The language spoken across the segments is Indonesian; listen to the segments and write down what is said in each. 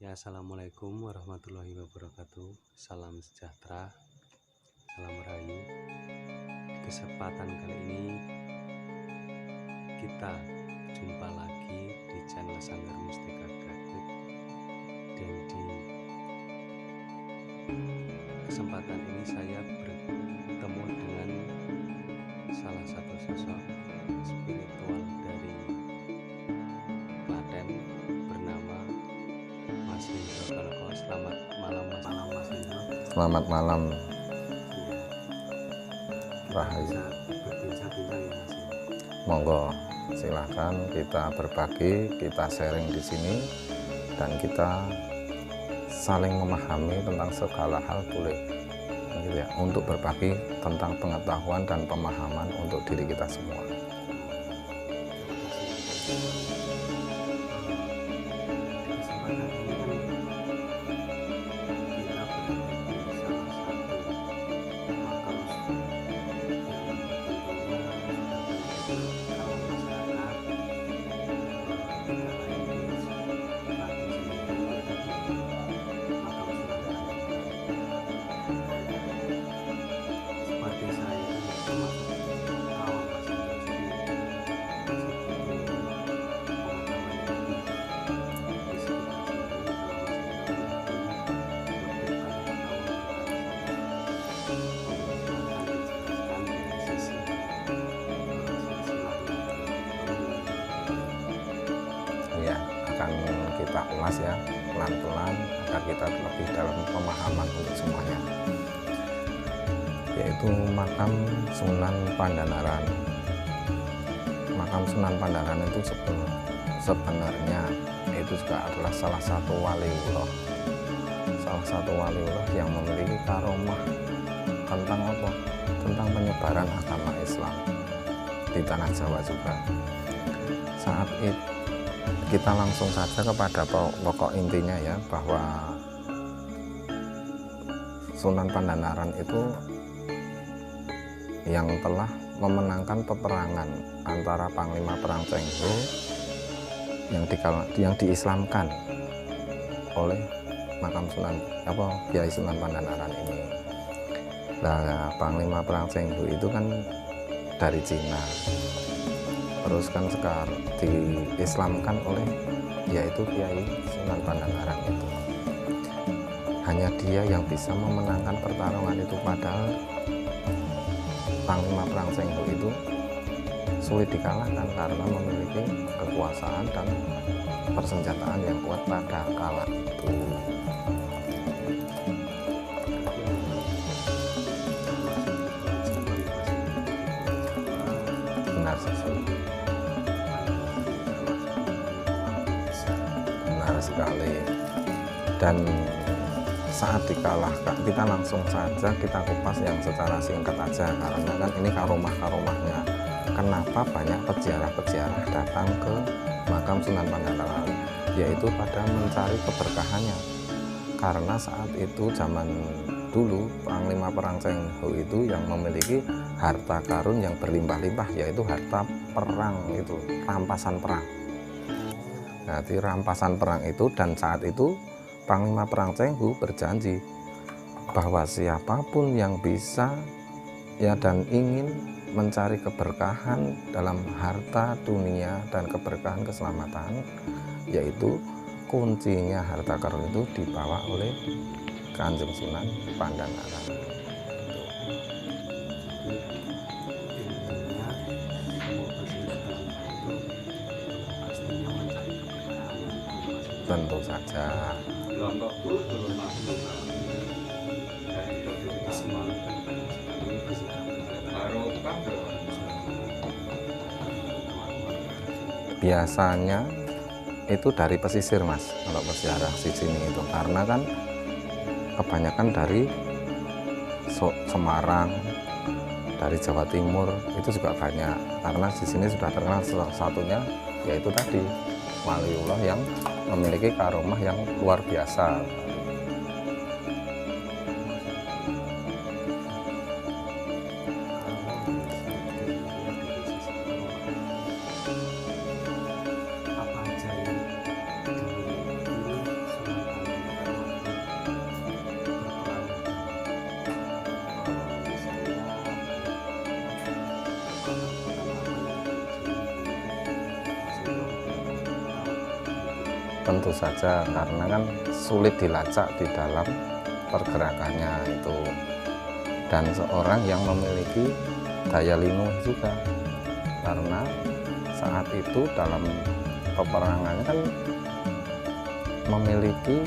Ya, assalamualaikum warahmatullahi wabarakatuh. Salam sejahtera, salam rahayu. Di kesempatan kali ini kita jumpa lagi di channel Sanggar Mustika Gaib, dan di kesempatan ini saya bertemu dengan salah satu sosok spiritual dari Klaten bernama Mas Hendro Kanoko. Selamat malam Mas Hendro. Selamat malam. Rahayu. Berbincang-bincang ya Mas. Monggo, silahkan kita berbagi, kita sharing di sini, dan kita saling memahami tentang segala hal boleh, gitu ya, untuk berbagi tentang pengetahuan dan pemahaman untuk diri kita semua. Ya, akan kita ulas ya pelan-pelan agar kita lebih dalam pemahaman untuk semuanya, yaitu makam Sunan Pandanaran. Makam Sunan Pandanaran itu sebenarnya itu juga adalah salah satu waliullah yang memiliki karomah tentang apa? Tentang penyebaran agama Islam di tanah Jawa juga. Saat itu kita langsung saja kepada pokok intinya ya, bahwa Sunan Pandanaran itu yang telah memenangkan peperangan antara Panglima Perang Chengho yang diislamkan oleh makam Kiai Sunan Pandanaran ini. Nah, Panglima Perang Chengho itu kan dari Cina, terus kan sekarang diislamkan oleh yaitu Kiai Sunan Pandanaran itu. Hanya dia yang bisa memenangkan pertarungan itu, padahal Panglima Perang Chengho itu sulit dikalahkan karena memiliki kekuasaan dan persenjataan yang kuat pada kala itu. Benar sekali. Dan saat dikalahkan, kita langsung saja kita kupas yang secara singkat aja, karena kan ini karomah-karomahnya. Kenapa banyak peziarah-peziarah datang ke makam Sunan Pandanaran? yaitu pada mencari keberkahannya. Karena saat itu zaman dulu Panglima Perang Cheng Ho itu yang memiliki harta karun yang berlimpah-limpah, yaitu harta perang, itu rampasan perang. Nah, di rampasan perang itu, dan saat itu Panglima Perang Cheng Ho berjanji bahwa siapapun yang bisa ya dan ingin mencari keberkahan dalam harta dunia dan keberkahan keselamatan, yaitu kuncinya harta karun itu dibawa oleh Kanjeng Sunan Pandanaran. Tentu saja. Biasanya itu dari pesisir, Mas, kalau peziarah di sini itu, karena kan kebanyakan dari Semarang, dari Jawa Timur itu juga banyak, karena di sini sudah terkenal salah satunya yaitu tadi waliullah yang memiliki karomah yang luar biasa. Tentu saja, karena kan sulit dilacak di dalam pergerakannya itu, dan seorang yang memiliki daya lindung juga, karena saat itu dalam peperangannya kan memiliki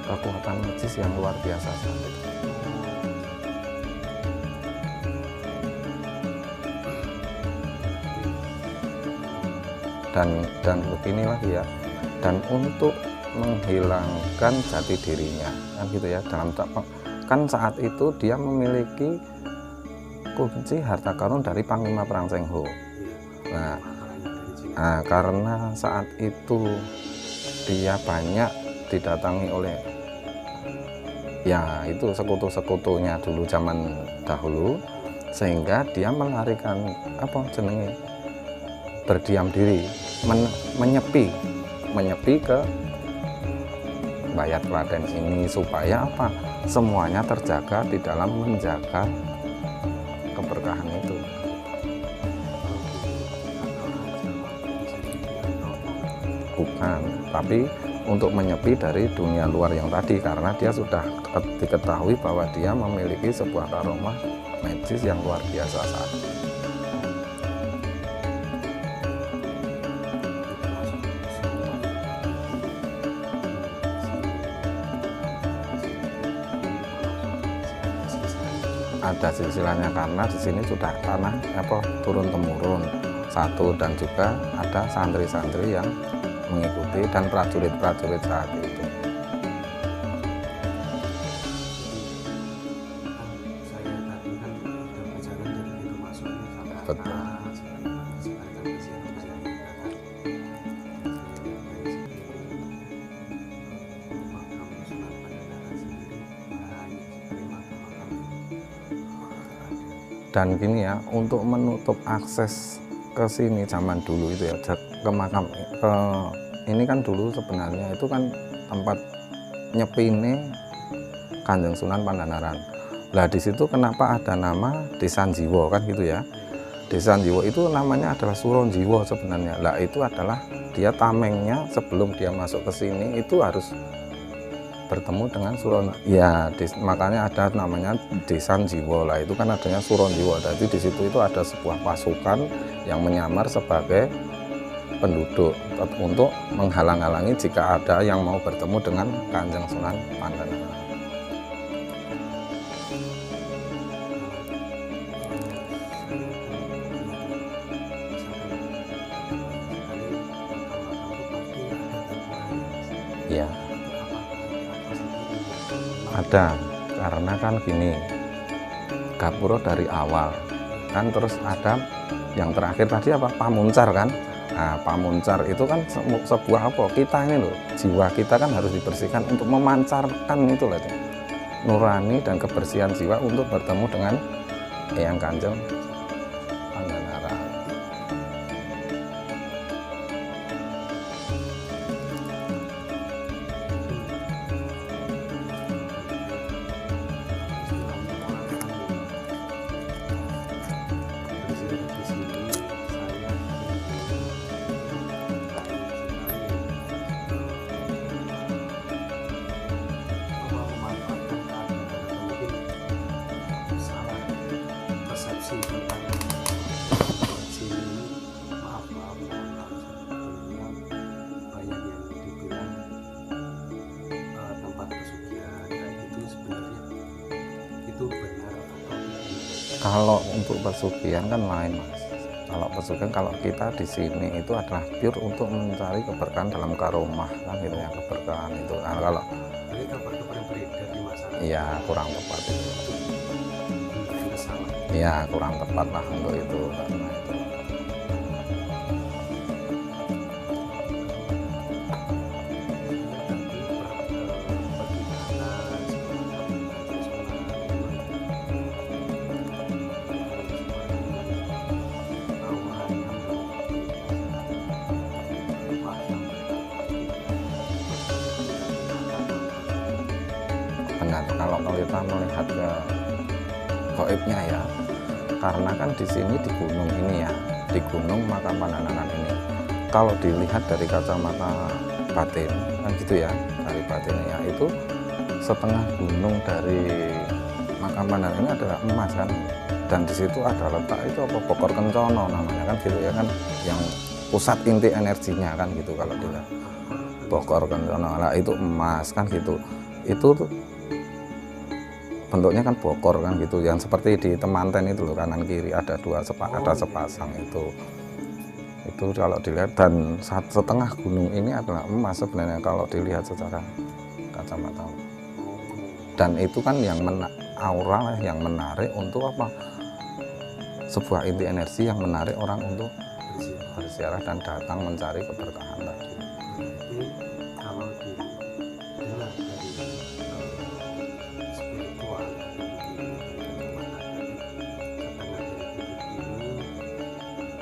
kekuatan magis yang luar biasa saat itu. Dan begini lagi ya, dan untuk menghilangkan jati dirinya kan gitu ya, dalam kan saat itu dia memiliki kunci harta karun dari Panglima Perang Cheng Ho. Nah, karena saat itu dia banyak didatangi oleh ya itu sekutu-sekutunya dulu zaman dahulu, sehingga dia melarikan apa jenenge berdiam diri, menyepi ke Bayat Klaten ini, supaya apa? Semuanya terjaga di dalam menjaga keberkahan itu. Bukan, tapi untuk menyepi dari dunia luar yang tadi, karena dia sudah diketahui bahwa dia memiliki sebuah karomah magis yang luar biasa saat itu. Ada silsilahnya, karena di sini sudah tanah turun temurun satu, dan juga ada santri-santri yang mengikuti dan prajurit-prajurit saat itu. Betul. Dan gini ya, untuk menutup akses ke sini zaman dulu itu ya, ke makam ini kan dulu sebenarnya itu kan tempat nyepine Kanjeng Sunan Pandanaran. Lah di situ kenapa ada nama Desa Jiwo kan gitu ya. Desa Jiwo itu namanya adalah Suron Jiwo sebenarnya. Lah itu adalah dia tamengnya sebelum dia masuk ke sini itu harus bertemu dengan Suron. Ya, makanya ada namanya Desa Jiwo. Lah itu kan adanya Suron Jiwo. Jadi di situ itu ada sebuah pasukan yang menyamar sebagai penduduk untuk menghalang-halangi jika ada yang mau bertemu dengan Kanjeng Sunan Pandanaran. Ya, ada, karena kan gini, Gapuro dari awal kan, terus ada yang terakhir tadi apa, Pamuncar kan. Nah, pamuncar itu kan sebuah apa? Kita ini loh, jiwa kita kan harus dibersihkan untuk memancarkan itu loh, nurani dan kebersihan jiwa untuk bertemu dengan Eyang Kanjeng Pandanaran. Kalau untuk pesugihan kan lain mas. Kalau pesugihan, kalau kita di sini itu adalah pure untuk mencari keberkahan dalam karomah kan gitu ya, keberkahan itu. Nah, kalau iya kurang tepat itu. Iya kurang tepat lah untuk itu karena itu. Benar, kalau kita melihat ke gaibnya ya, karena kan di sini di gunung ini ya, di gunung makam Pandanaran ini, kalau dilihat dari kacamata batin kan gitu ya, dari batinnya itu setengah gunung dari makam Pandanaran ini adalah emas kan, dan di situ ada letak itu apa, Bokor Kencono namanya kan gitu ya kan, yang pusat inti energinya kan gitu kalau dilihat Bokor Kencono lah itu emas kan gitu, itu tuh bentuknya kan bokor kan gitu, yang seperti di temanten itu loh, kanan kiri ada ada sepasang itu kalau dilihat, dan setengah gunung ini adalah emas sebenarnya kalau dilihat secara kacamata, dan itu kan yang aura yang menarik untuk apa, sebuah inti energi yang menarik orang untuk berziarah dan datang mencari keberkahan tadi. Kalau dilihat dari spiritual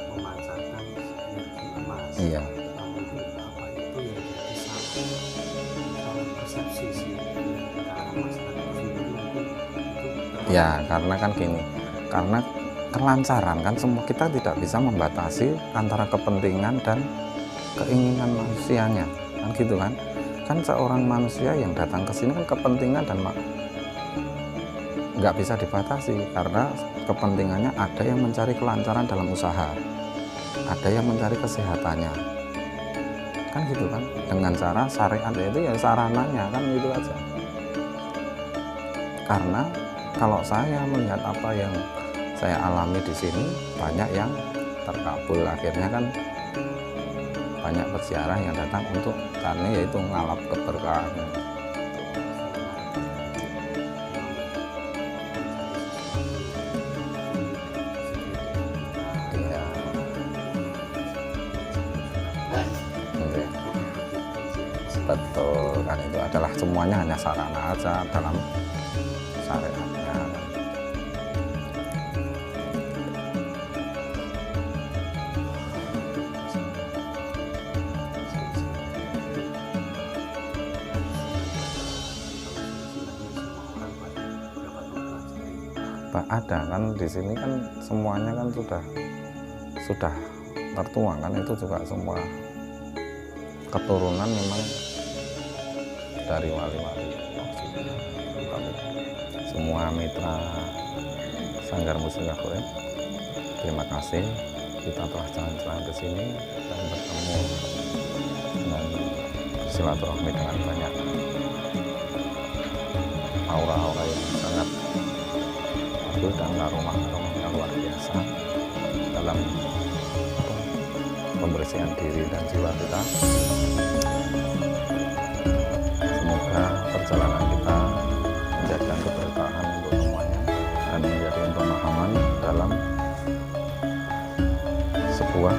memancarkan energi emas. Iya. Namun apa itu yang jadi salah persepsi sih karena masyarakat sendiri mungkin itu Ya karena kan gini, karena kelancaran kan semua, kita tidak bisa membatasi antara kepentingan dan keinginan manusianya kan gitu kan seorang manusia yang datang ke sini kan kepentingan dan nggak bisa dibatasi, karena kepentingannya ada yang mencari kelancaran dalam usaha, ada yang mencari kesehatannya kan gitu kan, dengan cara syariat itu ya sarananya kan gitu aja. Karena kalau saya melihat apa yang saya alami di sini, banyak yang terkabul, akhirnya kan banyak peziarah yang datang untuk karena yaitu ngalap keberkahan. Iya. Oke. Betul kan, itu adalah semuanya hanya sarana aja dalam syariatnya. Ada kan di sini kan semuanya kan sudah tertuang kan, itu juga semua keturunan memang dari wali-wali, semua mitra Sanggar Mustika Gaib. Terima kasih kita telah jalan-jalan ke sini dan bertemu dan bersilaturahmi dengan banyak aura-aura yang sangat dan aroma-aroma yang luar biasa dalam pembersihan diri dan jiwa kita. Semoga perjalanan kita menjadikan keberkahan untuk semuanya dan menjadi pemahaman dalam sebuah